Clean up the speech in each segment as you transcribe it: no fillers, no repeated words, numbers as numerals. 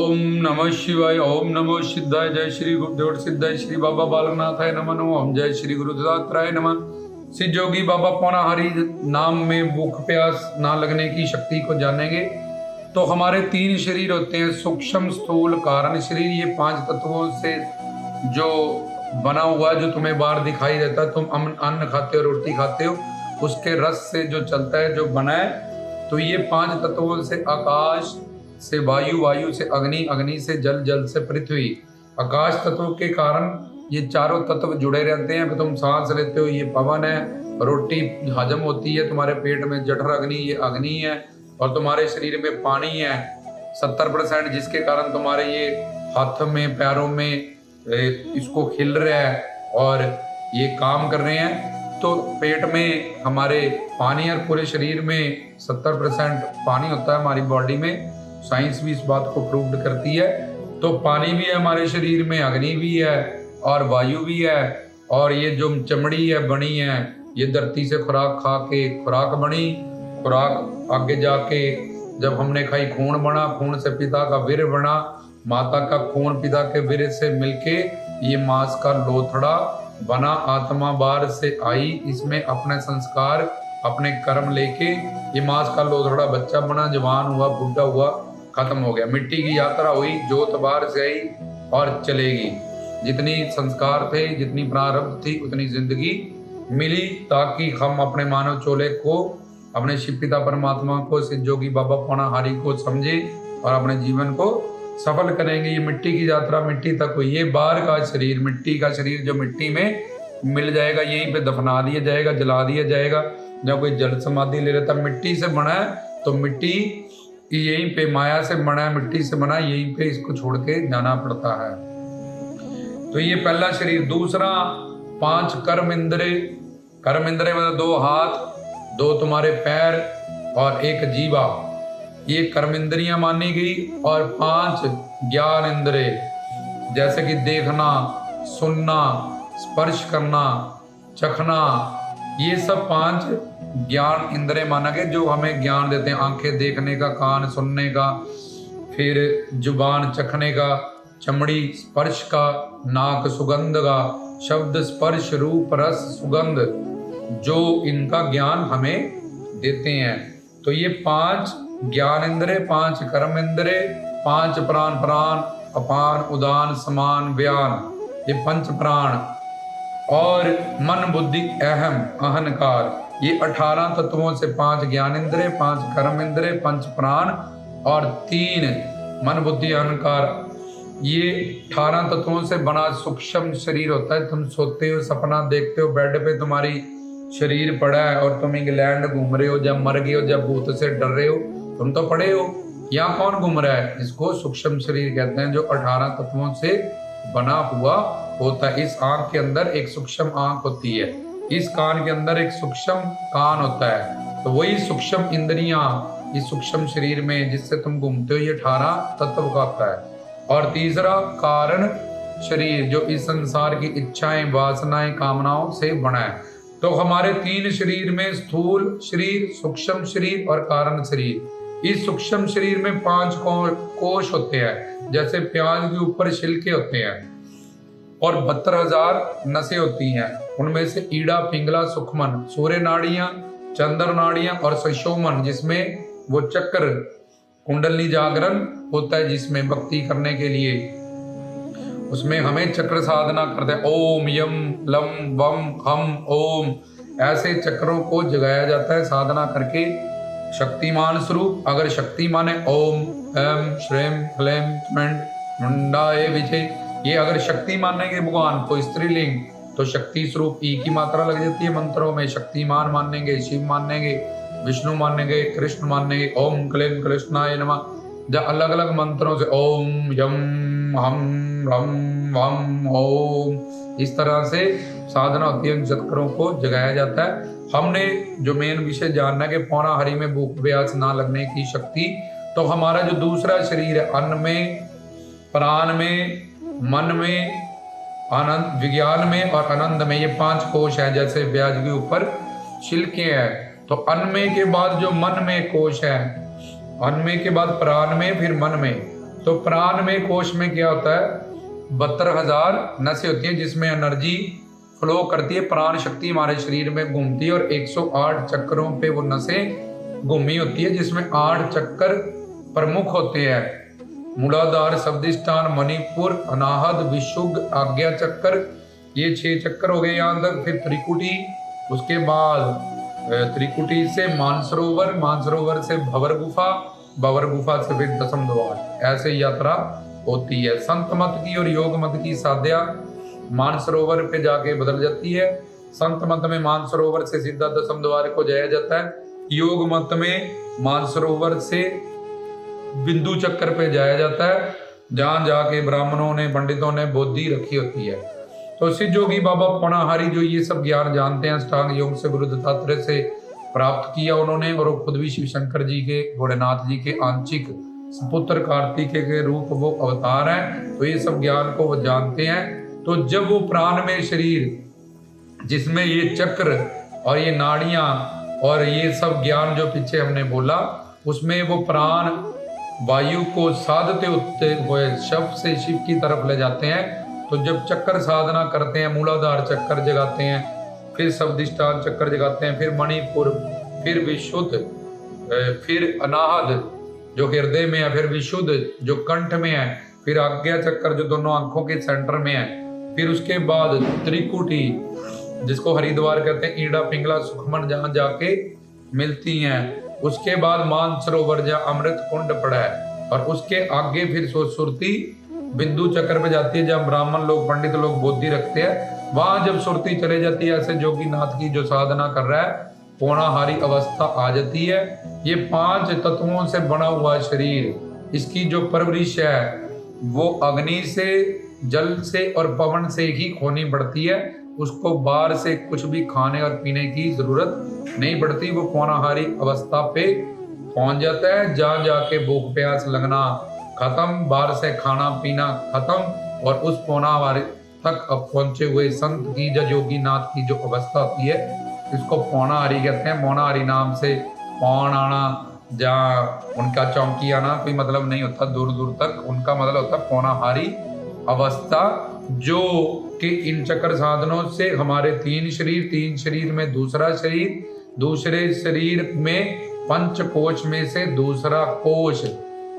ओम नमः शिवाय। ओम नमो सिद्धाय। जय श्री गुरुदेव सिद्धाय श्री बाबा बालकनाथाय नमः। ओम जय श्री गुरु दत्तात्रेय नमः। सिद्ध जोगी बाबा पौनाहारी नाम में भूख प्यास ना लगने की शक्ति को जानेंगे। तो हमारे तीन शरीर होते हैं, सूक्ष्म स्थूल कारण शरीर। ये पांच तत्वों से जो बना हुआ, जो तुम्हें बाहर दिखाई देता है, तुम अन्न खाते हो, रोटी खाते हो, उसके रस से जो चलता है, जो बना है। तो ये पांच तत्वों से आकाश से वायु, वायु से अग्नि, अग्नि से जल, जल से पृथ्वी। आकाश तत्व के कारण ये चारों तत्व जुड़े रहते हैं। तुम सांस लेते हो, ये पवन है। रोटी हजम होती है तुम्हारे पेट में, जठर अग्नि, ये अग्नि है। और तुम्हारे शरीर में पानी है 70%, जिसके कारण तुम्हारे ये हाथ में, पैरों में इसको खिल रहा है और ये काम कर रहे हैं। तो पेट में हमारे पानी और पूरे शरीर में 70% पानी होता है हमारी बॉडी में। साइंस भी इस बात को प्रूव करती है। तो पानी भी है हमारे शरीर में, अग्नि भी है और वायु भी है। और ये जो चमड़ी है बनी है, ये धरती से खुराक खा के खुराक बनी। खुराक आगे जाके जब हमने खाई, खून बना, खून से पिता का वीर्य बना, माता का खून पिता के वीर्य से मिलके ये मांस का लोथड़ा बना। आत्मा बाहर से आई, इसमें अपने संस्कार, अपने कर्म लेके ये मांस का लोथड़ा बच्चा बना, जवान हुआ, बुढ़ा हुआ, खत्म हो गया। मिट्टी की यात्रा हुई, जोत बाहर से आई और चलेगी। जितनी संस्कार थे, जितनी प्रारब्ध थी, उतनी जिंदगी मिली, ताकि हम अपने मानव चोले को, अपने शिव पिता परमात्मा को, सिद्ध जोगी बाबा पौनाहारी को समझे और अपने जीवन को सफल करेंगे। ये मिट्टी की यात्रा मिट्टी तक हुई। ये बाहर का शरीर, मिट्टी का शरीर जो मिट्टी में मिल जाएगा, यहीं पे दफना दिया जाएगा, जला दिया जाएगा। जब कोई जल समाधि ले लेता, मिट्टी से बना है तो मिट्टी यहीं पे, माया से बना है, मिट्टी से बना है, यहीं पे इसको छोड़ के जाना पड़ता है। तो ये पहला शरीर। दूसरा, 5 कर्म इंद्रिय। कर्म इंद्रिय मतलब 2 हाथ, 2 तुम्हारे पैर और 1 जीवा, ये कर्म इंद्रियां मानी गई। और 5 ज्ञान इंद्रिय, जैसे कि देखना, सुनना, स्पर्श करना, चखना, ये सब 5 ज्ञान इंद्रिय माना गया, जो हमें ज्ञान देते हैं। आंखें देखने का, कान सुनने का, फिर जुबान चखने का, चमड़ी स्पर्श का, नाक सुगंध का, शब्द स्पर्श रूप रस सुगंध, जो इनका ज्ञान हमें देते हैं। तो ये 5 ज्ञान इंद्रिय, 5 कर्म इंद्रिय, 5 प्राण, प्राण अपान उदान समान व्यान, ये 5 प्राण। और मन बुद्धि अहम अहंकार, ये 18 तत्वों से 5 ज्ञान इंद्रिय, 5 कर्म इंद्रिय, 5 प्राण और 3 मन बुद्धि अहंकार, ये 18 तत्वों से बना सूक्ष्म शरीर होता है। तुम सोते हो, सपना देखते हो, बेड पे तुम्हारी शरीर पड़ा है और तुम इंग्लैंड घूम रहे हो, जब मर गए हो, जब भूत से डर रहे हो, तुम तो पड़े हो। यहाँ कौन घूम रहा है? इसको सूक्ष्म शरीर कहते हैं, जो 18 तत्वों से बना हुआ होता है। इस आंख के अंदर एक सूक्ष्म आंख होती है, इस कान के अंदर एक सूक्ष्म कान होता है। तो वही सूक्ष्म इंद्रियां इस सूक्ष्म शरीर में, जिससे तुम घूमते हो, ये 18 तत्व का होता है। और तीसरा, कारण शरीर, जो इस संसार की इच्छाएं, वासनाएं, कामनाओं से बना है। तो हमारे 3 शरीर में, स्थूल शरीर, सूक्ष्म शरीर और कारण शरीर। इस सूक्ष्म शरीर में 5 कोश होते हैं, जैसे प्याज के ऊपर छिलके होते हैं, और 72,000 नसें होती हैं। उनमें से ईड़ा, पिंगला, सुखमन, सूर्य नाड़ियां, चंद्र नाड़ियां और सुषुम्ना, जिसमें वो चक्र कुंडली जागरण होता है, जिसमें भक्ति करने के लिए उसमें हमें चक्र साधना करते हैं। ओम यम लम वम हम ओम, ऐसे चक्रों को जगाया जाता है साधना करके। शक्तिमान स्वरूप, अगर शक्ति माने ओम एम श्रेम क्लेम मुंडाए विजय, ये अगर शक्ति मानेंगे भगवान को, स्त्रीलिंग, तो शक्ति स्वरूप ई की मात्रा लग जाती है मंत्रों में। शक्तिमान मानेंगे, शिव मानेंगे, विष्णु मानेंगे, कृष्ण मानेंगे, ओम क्लीम कृष्णाय नमः। जब अलग अलग मंत्रों से ओम यम हम रम वम ओम, इस तरह से साधना होती है, चक्रों को जगाया जाता है। हमने जो मेन विषय जानना है कि पौनाहारी में भूख प्यास ना लगने की शक्ति। तो हमारा जो दूसरा शरीर है, अन्न में, प्राण में, मन में, आनंद, विज्ञान में और आनंद में, ये 5 कोश है, जैसे प्याज के ऊपर छिलके हैं। तो अन्न में के बाद जो मन में कोश है, अन्न में के बाद प्राण में, फिर मन में, तो प्राण में कोश में क्या होता है, 72,000 नसें होती हैं जिसमें एनर्जी फ्लो करती है, प्राण शक्ति हमारे शरीर में घूमती है और 108 चक्करों पे वो नसें घूमी होती है जिसमें 8 चक्कर प्रमुख होते हैं। मूलाधार, शब्दिष्ठान, मणिपुर, अनाहत, विशुद्ध, आज्ञा चक्कर, ये 6 चक्कर हो गए यहाँ तक। फिर त्रिकुटी, उसके बाद त्रिकुटी से मानसरोवर, मानसरोवर से भंवर गुफा, भंवर गुफा से फिर दशम द्वार, ऐसे यात्रा होती है। संत मत की और योग मत की साध्या मानसरोवर पे जाके बदल जाती है। संत मत में मानसरोवर से सीधा दशम द्वार को जाया जाता है, योग मत में मानसरोवर से बिंदु चक्कर पे जाया जाता है जहां जाके ब्राह्मणों ने, पंडितों ने बोधि रखी होती है। तो सिद्ध योगी बाबा पौनाहारी जो ये सब ज्ञान जानते हैं, अष्टांग योग से गुरु दत्तात्रेय से प्राप्त किया उन्होंने, और खुद भी शिव शंकर जी के, भोलेनाथ जी के आंशिक पुत्र कार्तिकेय के रूप वो अवतार हैं, तो ये सब ज्ञान को वो जानते हैं। तो जब वो प्राण में शरीर जिसमें ये चक्र और ये नाड़ियां और ये सब ज्ञान जो पीछे हमने बोला, उसमें वो प्राण वायु को साधते उठते हुए शव से शिव की तरफ ले जाते हैं। तो जब चक्कर साधना करते हैं, मूलाधार चक्कर जगाते हैं, फिर शब्दिष्ठान चक्कर जगाते हैं, फिर मणिपुर, फिर विशुद्ध, फिर अनाहत जो हृदय में है, फिर विशुद्ध जो कंठ में है, फिर आज्ञा चक्कर जो दोनों आंखों के सेंटर में है, फिर उसके बाद त्रिकुटी जिसको हरिद्वार कहते हैं, ईड़ा पिंगला सुखमन जहाँ जाके मिलती हैं, उसके बाद मानसरोवर जहाँ अमृत कुंड पड़ा है, और उसके आगे फिर सुरती बिंदु चक्कर पे जाती है जहाँ ब्राह्मण लोग, पंडित लोग बोधि रखते हैं। वहां जब सुरती चले जाती है, ऐसे जोगीनाथ की जो साधना कर रहा है, पौनाहारी अवस्था आ जाती है। ये 5 तत्वों से बना हुआ शरीर, इसकी जो परवरिश है वो अग्नि से, जल से और पवन से ही होनी पड़ती है। उसको बाहर से कुछ भी खाने और पीने की जरूरत नहीं पड़ती। वो पौनाहारी अवस्था पे पहुंच जाता है, जहाँ जाके भूख प्यास लगना खत्म, बाहर से खाना पीना खत्म, और उस पौनाहारी तक अब पहुंचे हुए संत की जो योगीनाथ की जो अवस्था होती है, इसको पौनाहारी कहते हैं। पौनाहारी नाम से पौन आना, जहाँ उनका चौंकी आना कोई मतलब नहीं होता दूर दूर तक, उनका मतलब होता है पौनाहारी अवस्था। जो कि इन चक्र साधनों से हमारे 3 शरीर, 3 शरीर में दूसरा शरीर, दूसरे शरीर में पंच कोश में से दूसरा कोश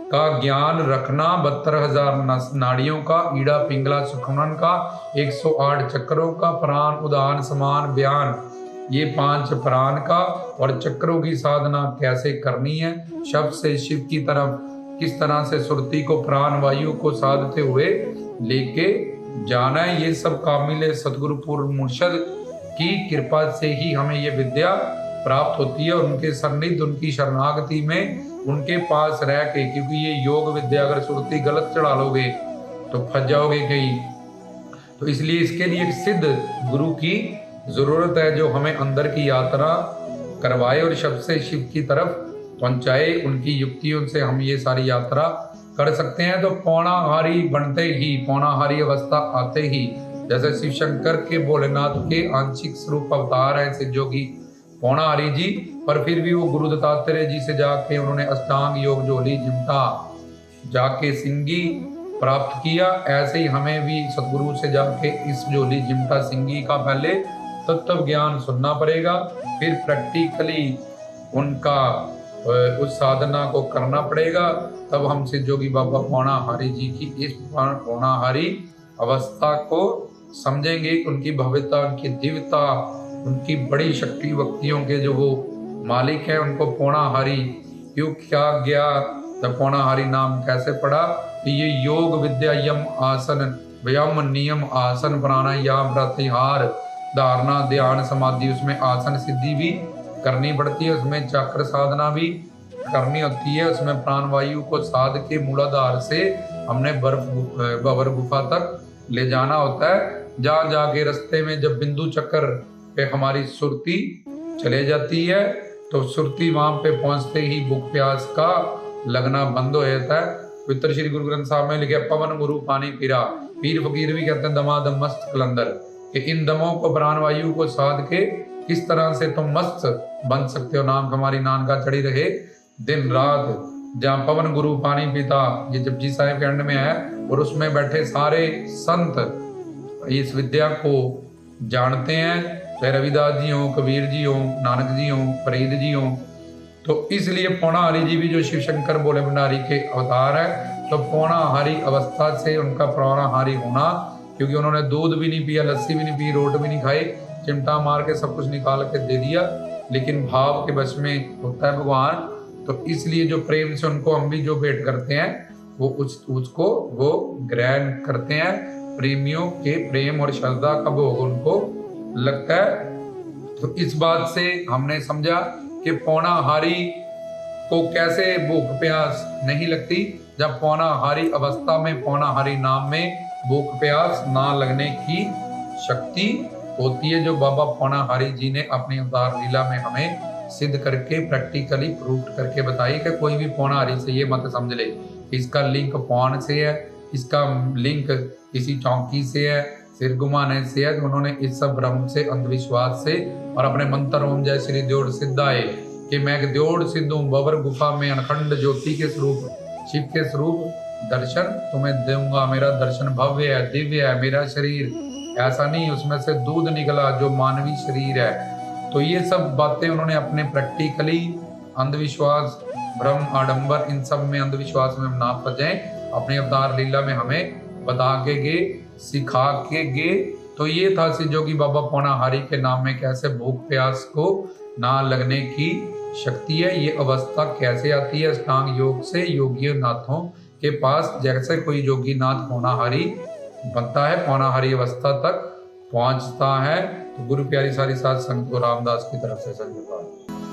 का ज्ञान रखना, 72,000 नाड़ियों का, ईड़ा पिंगला सुखमन का, 108 चक्रों का, प्राण उदान समान बयान, ये 5 प्राण का, और चक्रों की साधना कैसे करनी है, शब्द से शिव की तरफ किस तरह से सुरती को, प्राण वायु को साधते हुए लेके जाना है। ये सब कामिल सतगुरु पूर्व मुर्शद की कृपा से ही हमें ये विद्या प्राप्त होती है, और उनके सन्निध, उनकी शरणागति में, उनके पास रह के, क्योंकि ये योग विद्या अगर सुरती गलत चढ़ा लोगे तो फंस जाओगे कहीं। तो इसलिए इसके लिए एक सिद्ध गुरु की जरूरत है जो हमें अंदर की यात्रा करवाए और शब्द से शिव की तरफ पहुंचाए। उनकी युक्तियों से हम ये सारी यात्रा कर सकते हैं। तो पौनाहारी बनते ही, पौनाहारी अवस्था आते ही, जैसे शिव शंकर के, भोलेनाथ के आंशिक स्वरूप अवतार है सिद्ध योगी पौनाहारी जी, पर फिर भी वो गुरु दत्तात्रेय जी से जाके उन्होंने अष्टांग योग झोली चिमटा जाके सिंगी प्राप्त किया। ऐसे ही हमें भी सतगुरु से जाके इस झोली चिमटा सिंगी का पहले तत्व ज्ञान सुनना पड़ेगा, फिर प्रैक्टिकली उनका उस साधना को करना पड़ेगा, तब हम सिद्ध योगी बाबा पौनाहारी जी की इस पौनाहारी अवस्था को समझेंगे। उनकी भव्यता, उनकी दिव्यता, उनकी बड़ी शक्ति भक्तियों के जो वो मालिक हैं, उनको पौनाहारी क्यों क्या गया, तब पौनाहारी नाम कैसे पड़ा। तो ये योग विद्या, यम आसन, व्यायाम नियम, आसन प्राणायाम प्रत्याहार धारणा ध्यान समाधि, उसमें आसन सिद्धि भी करनी पड़ती है, उसमें चक्र साधना भी करनी होती है, उसमें प्राण वायु को साध के मूलाधार से हमने भंवर गुफा तक ले जाना होता है। जहाँ जाके रास्ते में जब बिंदु चक्कर पे हमारी सुरती चले जाती है, तो सुरती वहां पे पहुंचते ही भूख प्यास का लगना बंद हो जाता है। पवित्र श्री गुरु ग्रंथ साहब में लिखे, पवन गुरु पानी पीरा, पीर फकीर भी कहते हैं दमादम मस्त कलंदर, कि इन दमों को, प्राण वायु को साध के किस तरह से तुम मस्त बन सकते हो। नाम हमारी नानका चढ़ी रहे दिन रात, जहाँ पवन गुरु पानी पिता ये जपजी साहिब के अंड में है, और उसमें बैठे सारे संत इस विद्या को जानते हैं, चाहे रविदास जी हो, कबीर जी हो, नानक जी हो, फरीद जी हो। तो इसलिए पौनाहारी जी भी जो शिव शंकर भोले भंडारी के अवतार है, तो पौनाहारी अवस्था से उनका पौनाहारी होना, क्योंकि उन्होंने दूध भी नहीं पिया, लस्सी भी नहीं पी, रोट भी नहीं खाई, चिमटा मार के सब कुछ निकाल के दे दिया, लेकिन भाव के वश में होता है भगवान। तो इसलिए जो प्रेम से उनको हम भी जो भेंट करते हैं वो उसको वो ग्रहण करते हैं। प्रेमियों के प्रेम और श्रद्धा का भोग उनको लगता है। तो इस बात से हमने समझा कि पौनाहारी को कैसे भूख प्यास नहीं लगती, जब पौनाहारी अवस्था में पौनाहारी नाम में भूख प्यास ना लगने की शक्ति होती है, जो बाबा पौनाहारी जी ने अपनी अवतार लीला में हमें सिद्ध करके प्रैक्टिकली प्रूव करके बताई कि कोई भी पौनाहारी से ये मत समझ ले इसका लिंक पौन से है, इसका लिंक किसी चौकी से है, सिर घुमाने से है। तो उन्होंने इस सब भ्रम से, अंधविश्वास से और अपने मंत्र ओम जय श्री द्योड़ सिद्धाए कि मैं द्योड़ सिद्धू बबर गुफा में अखंड ज्योति के स्वरूप शिव के स्वरूप दर्शन तुम्हें दूंगा। मेरा दर्शन भव्य है, दिव्य है, मेरा शरीर ऐसा नहीं उसमें से दूध निकला जो मानवीय शरीर है। तो ये सब बातें उन्होंने अपने प्रैक्टिकली अंधविश्वास, भ्रम, आडंबर, इन सब में अंधविश्वास में हम ना फंसें, अपने अवतार लीला में हमें बता के गे, सिखा के गे। तो ये था सिद्धयोगी बाबा पौनाहारी के नाम में कैसे भूख प्यास को ना लगने की शक्ति है। ये अवस्था कैसे आती है? अष्टांग योग से योगी नाथों के पास जैसे कोई योगी नाथ पौनाहारी बनता है, पौनाहारी अवस्था तक पहुंचता है। तो गुरु प्यारी सारी साध संगत को रामदास की तरफ से संजय।